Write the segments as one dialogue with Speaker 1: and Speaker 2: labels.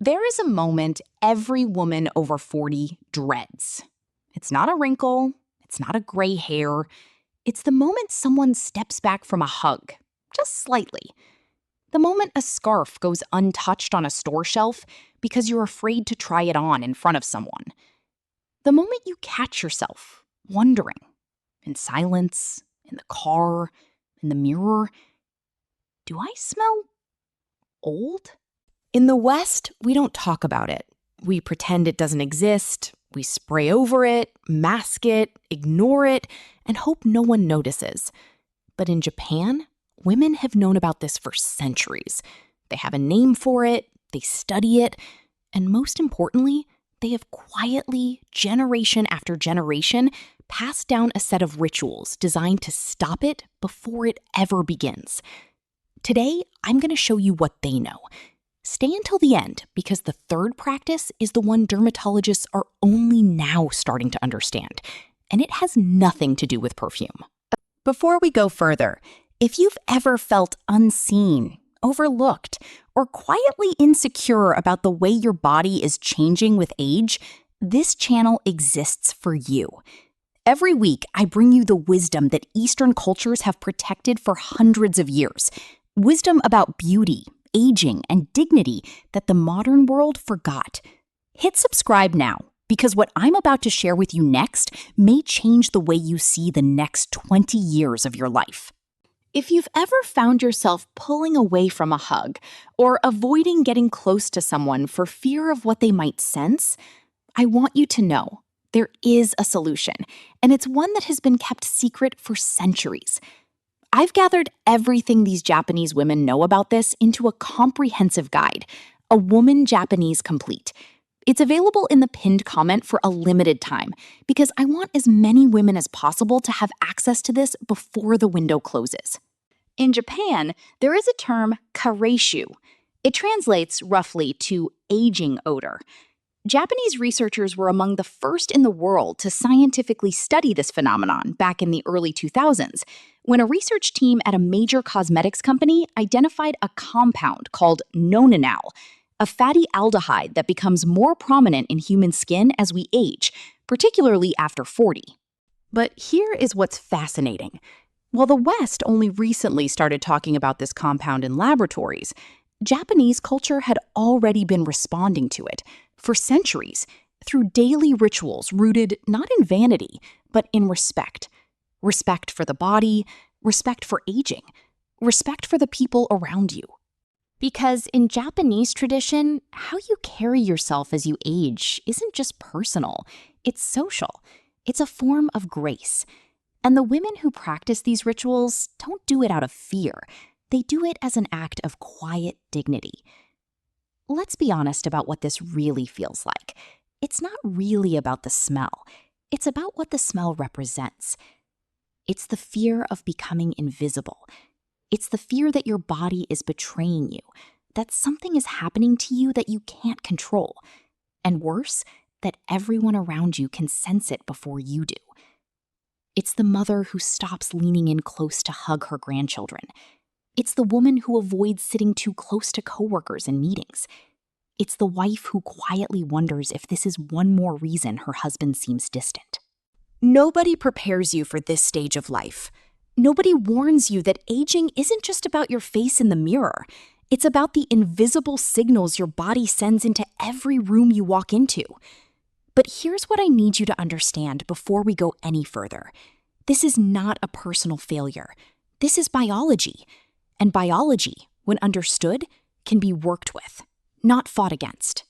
Speaker 1: There is a moment every woman over 40 dreads. It's not a wrinkle, it's not a gray hair. It's the moment someone steps back from a hug, just slightly. The moment a scarf goes untouched on a store shelf because you're afraid to try it on in front of someone. The moment you catch yourself wondering, in silence, in the car, in the mirror, do I smell old? In the West, we don't talk about it. We pretend it doesn't exist, we spray over it, mask it, ignore it, and hope no one notices. But in Japan, women have known about this for centuries. They have a name for it, they study it, and most importantly, they have quietly, generation after generation, passed down a set of rituals designed to stop it before it ever begins. Today, I'm going to show you what they know. Stay until the end, because the third practice is the one dermatologists are only now starting to understand, and it has nothing to do with perfume. Before we go further, if you've ever felt unseen, overlooked, or quietly insecure about the way your body is changing with age, this channel exists for you. Every week, I bring you the wisdom that Eastern cultures have protected for hundreds of years. Wisdom about beauty, aging, and dignity that the modern world forgot. Hit subscribe now, because what I'm about to share with you next may change the way you see the next 20 years of your life. If you've ever found yourself pulling away from a hug or avoiding getting close to someone for fear of what they might sense, I want you to know there is a solution, and it's one that has been kept secret for centuries. I've gathered everything these Japanese women know about this into a comprehensive guide, A Woman Japanese Complete. It's available in the pinned comment for a limited time because I want as many women as possible to have access to this before the window closes. In Japan, there is a term kareishū. It translates roughly to aging odor. Japanese researchers were among the first in the world to scientifically study this phenomenon back in the early 2000s, when a research team at a major cosmetics company identified a compound called nonenal, a fatty aldehyde that becomes more prominent in human skin as we age, particularly after 40. But here is what's fascinating. While the West only recently started talking about this compound in laboratories, Japanese culture had already been responding to it for centuries through daily rituals rooted not in vanity, but in respect. Respect for the body, respect for aging, respect for the people around you. Because in Japanese tradition, how you carry yourself as you age isn't just personal, it's social. It's a form of grace. And the women who practice these rituals don't do it out of fear. They do it as an act of quiet dignity. Let's be honest about what this really feels like. It's not really about the smell. It's about what the smell represents. It's the fear of becoming invisible. It's the fear that your body is betraying you, that something is happening to you that you can't control. And worse, that everyone around you can sense it before you do. It's the mother who stops leaning in close to hug her grandchildren. It's the woman who avoids sitting too close to coworkers in meetings. It's the wife who quietly wonders if this is one more reason her husband seems distant. Nobody prepares you for this stage of life. Nobody warns you that aging isn't just about your face in the mirror. It's about the invisible signals your body sends into every room you walk into. But here's what I need you to understand before we go any further. This is not a personal failure. This is biology. And biology, when understood, can be worked with, not fought against.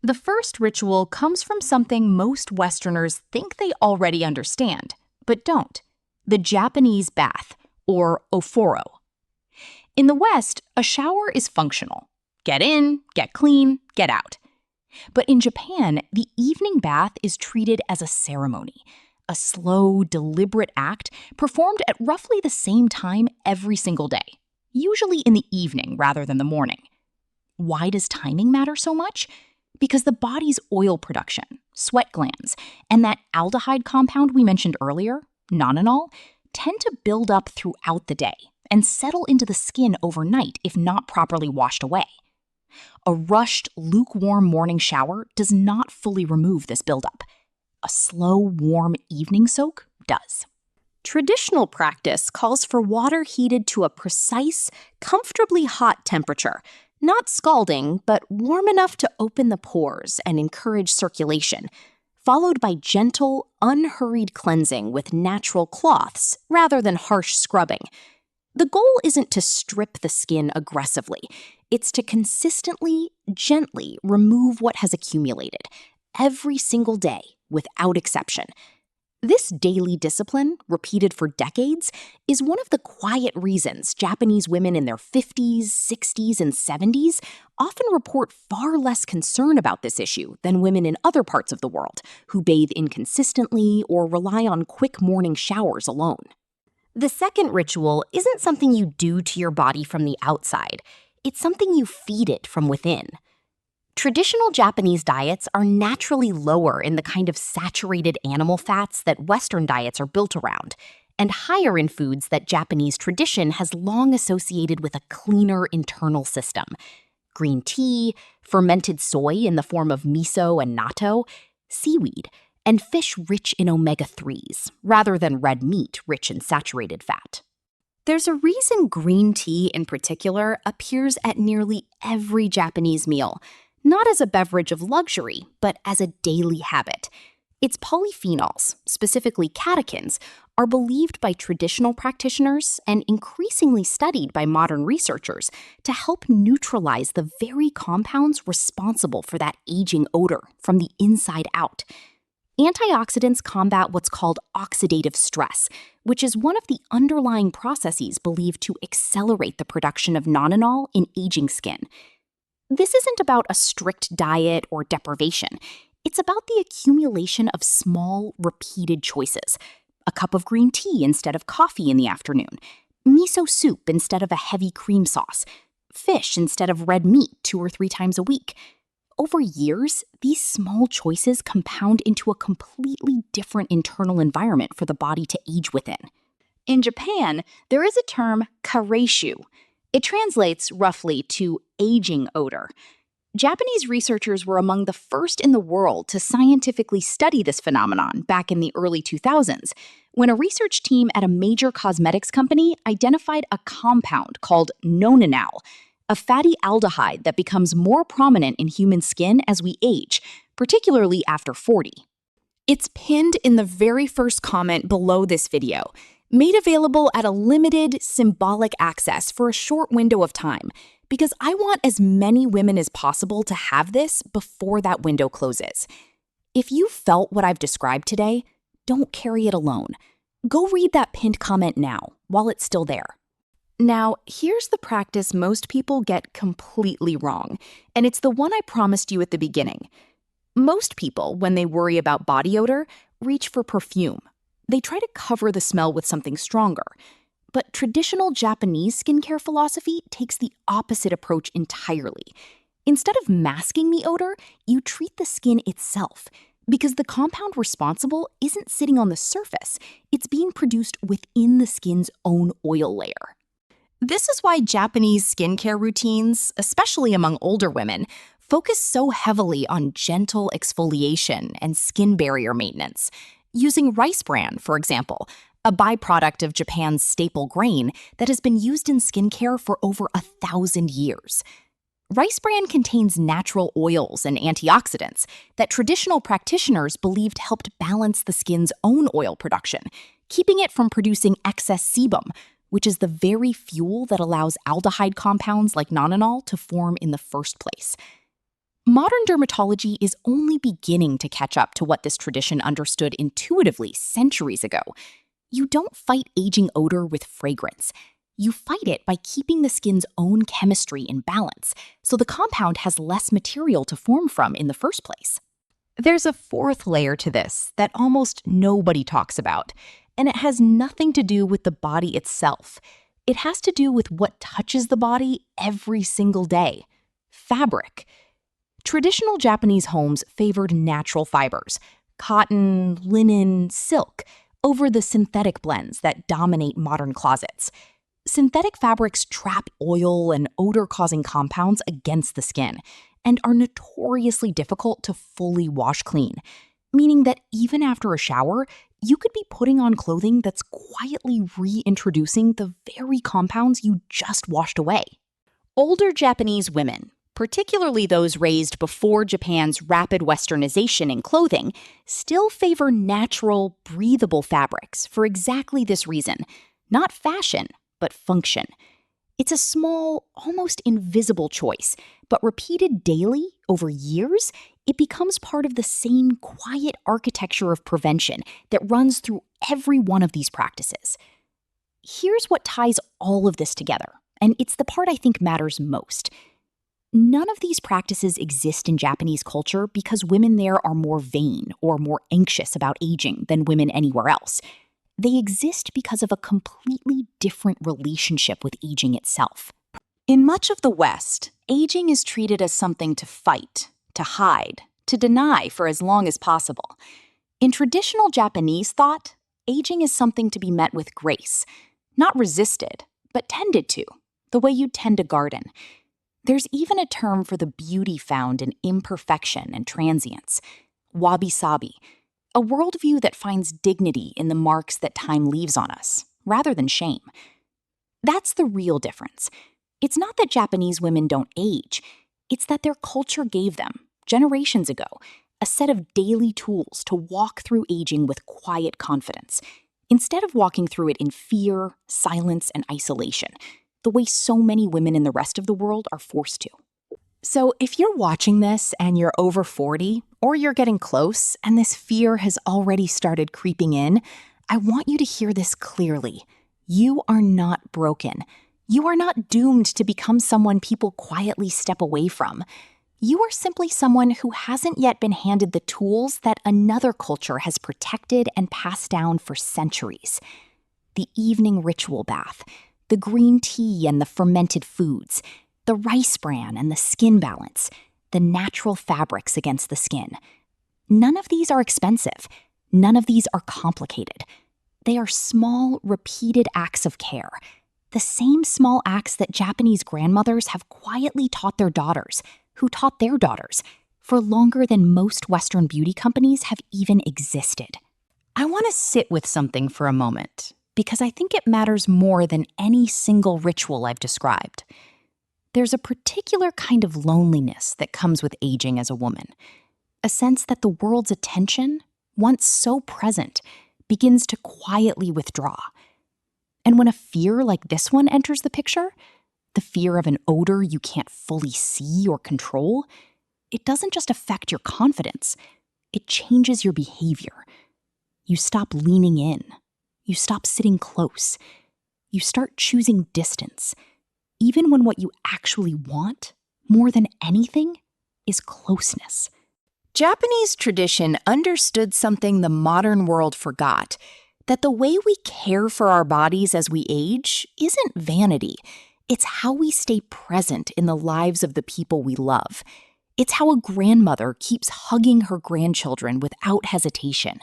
Speaker 1: The first ritual comes from something most Westerners think they already understand, but don't: the Japanese bath, or oforo. In the West, a shower is functional. Get in, get clean, get out. But in Japan, the evening bath is treated as a ceremony, a slow, deliberate act performed at roughly the same time every single day, usually in the evening rather than the morning. Why does timing matter so much? Because the body's oil production, sweat glands, and that aldehyde compound we mentioned earlier, nonenal, tend to build up throughout the day and settle into the skin overnight if not properly washed away. A rushed, lukewarm morning shower does not fully remove this buildup. A slow, warm evening soak does. Traditional practice calls for water heated to a precise, comfortably hot temperature, not scalding, but warm enough to open the pores and encourage circulation, followed by gentle, unhurried cleansing with natural cloths rather than harsh scrubbing. The goal isn't to strip the skin aggressively. It's to consistently, gently remove what has accumulated, every single day, without exception. This daily discipline, repeated for decades, is one of the quiet reasons Japanese women in their 50s, 60s, and 70s often report far less concern about this issue than women in other parts of the world who bathe inconsistently or rely on quick morning showers alone. The second ritual isn't something you do to your body from the outside. It's something you feed it from within. Traditional Japanese diets are naturally lower in the kind of saturated animal fats that Western diets are built around, and higher in foods that Japanese tradition has long associated with a cleaner internal system. Green tea, fermented soy in the form of miso and natto, seaweed, and fish rich in omega-3s, rather than red meat rich in saturated fat. There's a reason green tea in particular appears at nearly every Japanese meal, not as a beverage of luxury, but as a daily habit. Its polyphenols, specifically catechins, are believed by traditional practitioners and increasingly studied by modern researchers to help neutralize the very compounds responsible for that aging odor from the inside out. Antioxidants combat what's called oxidative stress, which is one of the underlying processes believed to accelerate the production of nonenal in aging skin. This isn't about a strict diet or deprivation. It's about the accumulation of small, repeated choices. A cup of green tea instead of coffee in the afternoon, miso soup instead of a heavy cream sauce, fish instead of red meat 2 or 3 times a week. Over years, these small choices compound into a completely different internal environment for the body to age within. In Japan, there is a term kareishū. It translates roughly to aging odor. Japanese researchers were among the first in the world to scientifically study this phenomenon back in the early 2000s, when a research team at a major cosmetics company identified a compound called nonenal, a fatty aldehyde that becomes more prominent in human skin as we age, particularly after 40. It's pinned in the very first comment below this video, made available at a limited, symbolic access for a short window of time, because I want as many women as possible to have this before that window closes. If you felt what I've described today, don't carry it alone. Go read that pinned comment now, while it's still there. Now, here's the practice most people get completely wrong, and it's the one I promised you at the beginning. Most people, when they worry about body odor, reach for perfume. They try to cover the smell with something stronger. But traditional Japanese skincare philosophy takes the opposite approach entirely. Instead of masking the odor, you treat the skin itself, because the compound responsible isn't sitting on the surface, it's being produced within the skin's own oil layer. This is why Japanese skincare routines, especially among older women, focus so heavily on gentle exfoliation and skin barrier maintenance. Using rice-bran, for example, a byproduct of Japan's staple grain that has been used in skincare for over 1,000 years. Rice-bran contains natural oils and antioxidants that traditional practitioners believed helped balance the skin's own oil production, keeping it from producing excess sebum, which is the very fuel that allows aldehyde compounds like nonenal to form in the first place. Modern dermatology is only beginning to catch up to what this tradition understood intuitively centuries ago. You don't fight aging odor with fragrance. You fight it by keeping the skin's own chemistry in balance, so the compound has less material to form from in the first place. There's a fourth layer to this that almost nobody talks about, and it has nothing to do with the body itself. It has to do with what touches the body every single day: fabric. Traditional Japanese homes favored natural fibers, cotton, linen, silk, over the synthetic blends that dominate modern closets. Synthetic fabrics trap oil and odor-causing compounds against the skin and are notoriously difficult to fully wash clean, meaning that even after a shower, you could be putting on clothing that's quietly reintroducing the very compounds you just washed away. Older Japanese women, particularly those raised before Japan's rapid westernization in clothing, still favor natural, breathable fabrics for exactly this reason. Not fashion, but function. It's a small, almost invisible choice, but repeated daily over years, it becomes part of the same quiet architecture of prevention that runs through every one of these practices. Here's what ties all of this together, and it's the part I think matters most. None of these practices exist in Japanese culture because women there are more vain or more anxious about aging than women anywhere else. They exist because of a completely different relationship with aging itself. In much of the West, aging is treated as something to fight, to hide, to deny for as long as possible. In traditional Japanese thought, aging is something to be met with grace, not resisted, but tended to, the way you'd tend a garden. There's even a term for the beauty found in imperfection and transience, wabi-sabi, a worldview that finds dignity in the marks that time leaves on us, rather than shame. That's the real difference. It's not that Japanese women don't age, it's that their culture gave them, generations ago, a set of daily tools to walk through aging with quiet confidence, instead of walking through it in fear, silence, and isolation, the way so many women in the rest of the world are forced to. So if you're watching this and you're over 40, or you're getting close and this fear has already started creeping in, I want you to hear this clearly. You are not broken. You are not doomed to become someone people quietly step away from. You are simply someone who hasn't yet been handed the tools that another culture has protected and passed down for centuries. The evening ritual bath, the green tea and the fermented foods, the rice-bran and the skin balance, the natural fabrics against the skin. None of these are expensive. None of these are complicated. They are small, repeated acts of care. The same small acts that Japanese grandmothers have quietly taught their daughters, who taught their daughters, for longer than most Western beauty companies have even existed. I want to sit with something for a moment, because I think it matters more than any single ritual I've described. There's a particular kind of loneliness that comes with aging as a woman, a sense that the world's attention, once so present, begins to quietly withdraw. And when a fear like this one enters the picture, the fear of an odor you can't fully see or control, it doesn't just affect your confidence, it changes your behavior. You stop leaning in. You stop sitting close. You start choosing distance, even when what you actually want, more than anything, is closeness. Japanese tradition understood something the modern world forgot, that the way we care for our bodies as we age isn't vanity. It's how we stay present in the lives of the people we love. It's how a grandmother keeps hugging her grandchildren without hesitation.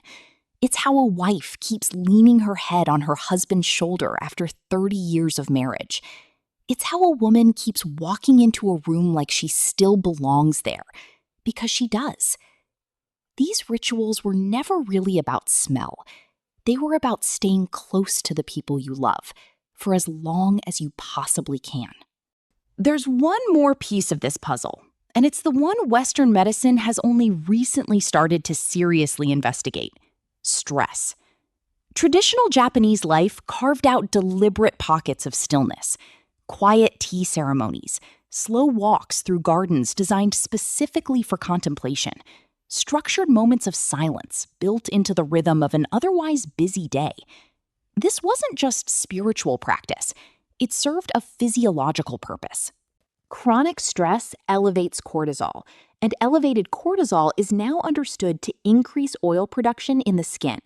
Speaker 1: It's how a wife keeps leaning her head on her husband's shoulder after 30 years of marriage. It's how a woman keeps walking into a room like she still belongs there, because she does. These rituals were never really about smell. They were about staying close to the people you love for as long as you possibly can. There's one more piece of this puzzle, and it's the one Western medicine has only recently started to seriously investigate: stress. Traditional Japanese life carved out deliberate pockets of stillness, quiet tea ceremonies, slow walks through gardens designed specifically for contemplation, structured moments of silence built into the rhythm of an otherwise busy day. This wasn't just spiritual practice, it served a physiological purpose. Chronic stress elevates cortisol, and elevated cortisol is now understood to increase oil production in the skin,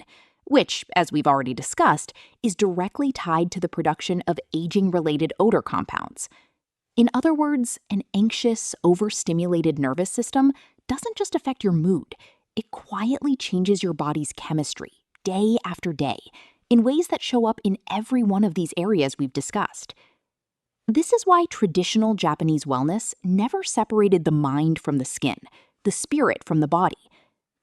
Speaker 1: which, as we've already discussed, is directly tied to the production of aging-related odor compounds. In other words, an anxious, overstimulated nervous system doesn't just affect your mood, it quietly changes your body's chemistry day after day, in ways that show up in every one of these areas we've discussed. This is why traditional Japanese wellness never separated the mind from the skin, the spirit from the body.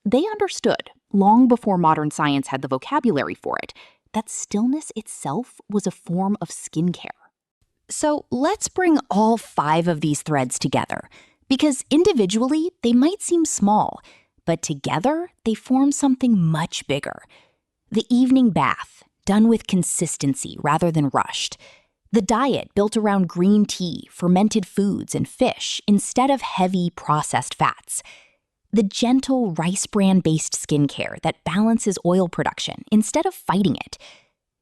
Speaker 1: They understood, long before modern science had the vocabulary for it, that stillness itself was a form of skincare. So let's bring all 5 of these threads together, because individually they might seem small, but together they form something much bigger. The evening bath, done with consistency rather than rushed. The diet built around green tea, fermented foods, and fish instead of heavy processed fats. The gentle rice-bran-based skincare that balances oil production instead of fighting it.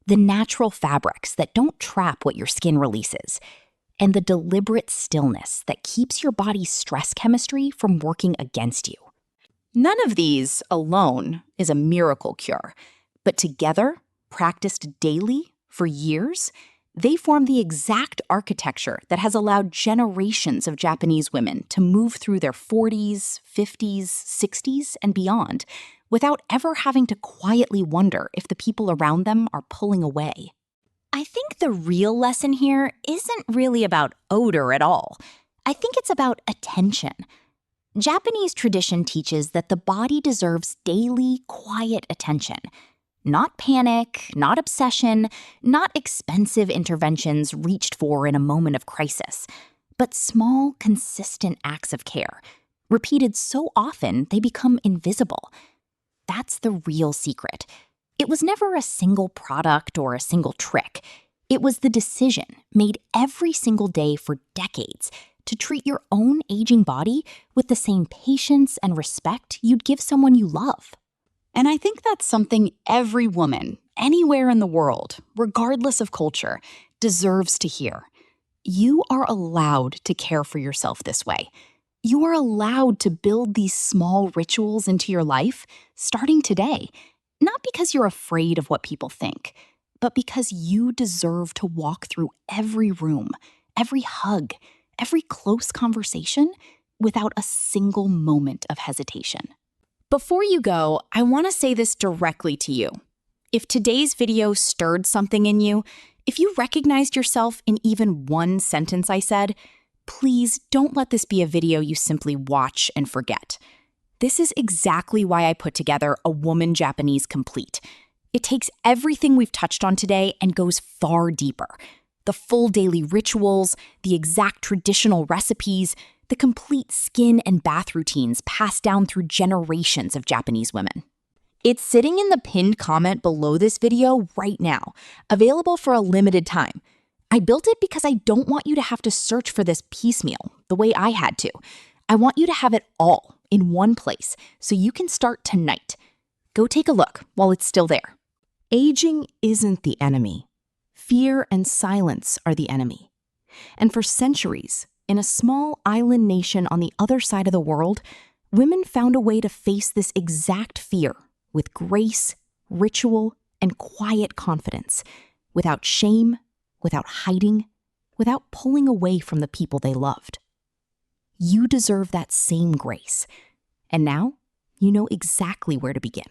Speaker 1: The natural fabrics that don't trap what your skin releases. And the deliberate stillness that keeps your body's stress chemistry from working against you. None of these alone is a miracle cure, but together, practiced daily for years, they form the exact architecture that has allowed generations of Japanese women to move through their 40s, 50s, 60s, and beyond without ever having to quietly wonder if the people around them are pulling away. I think the real lesson here isn't really about odor at all. I think it's about attention. Japanese tradition teaches that the body deserves daily, quiet attention. Not panic, not obsession, not expensive interventions reached for in a moment of crisis, but small, consistent acts of care, repeated so often they become invisible. That's the real secret. It was never a single product or a single trick. It was the decision, made every single day for decades, to treat your own aging body with the same patience and respect you'd give someone you love. And I think that's something every woman, anywhere in the world, regardless of culture, deserves to hear. You are allowed to care for yourself this way. You are allowed to build these small rituals into your life, starting today, not because you're afraid of what people think, but because you deserve to walk through every room, every hug, every close conversation without a single moment of hesitation. Before you go, I want to say this directly to you. If today's video stirred something in you, if you recognized yourself in even one sentence I said, please don't let this be a video you simply watch and forget. This is exactly why I put together A Woman Japanese Complete. It takes everything we've touched on today and goes far deeper. The full daily rituals, the exact traditional recipes, the complete skin and bath routines passed down through generations of Japanese women. It's sitting in the pinned comment below this video right now, available for a limited time. I built it because I don't want you to have to search for this piecemeal, the way I had to. I want you to have it all in one place so you can start tonight. Go take a look while it's still there. Aging isn't the enemy. Fear and silence are the enemy. And for centuries, in a small island nation on the other side of the world, women found a way to face this exact fear with grace, ritual, and quiet confidence, without shame, without hiding, without pulling away from the people they loved. You deserve that same grace. And now, you know exactly where to begin.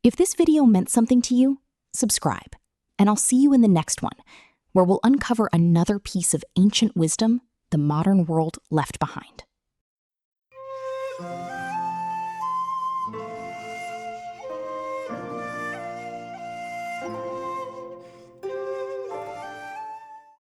Speaker 1: If this video meant something to you, subscribe, and I'll see you in the next one, where we'll uncover another piece of ancient wisdom the modern world left behind.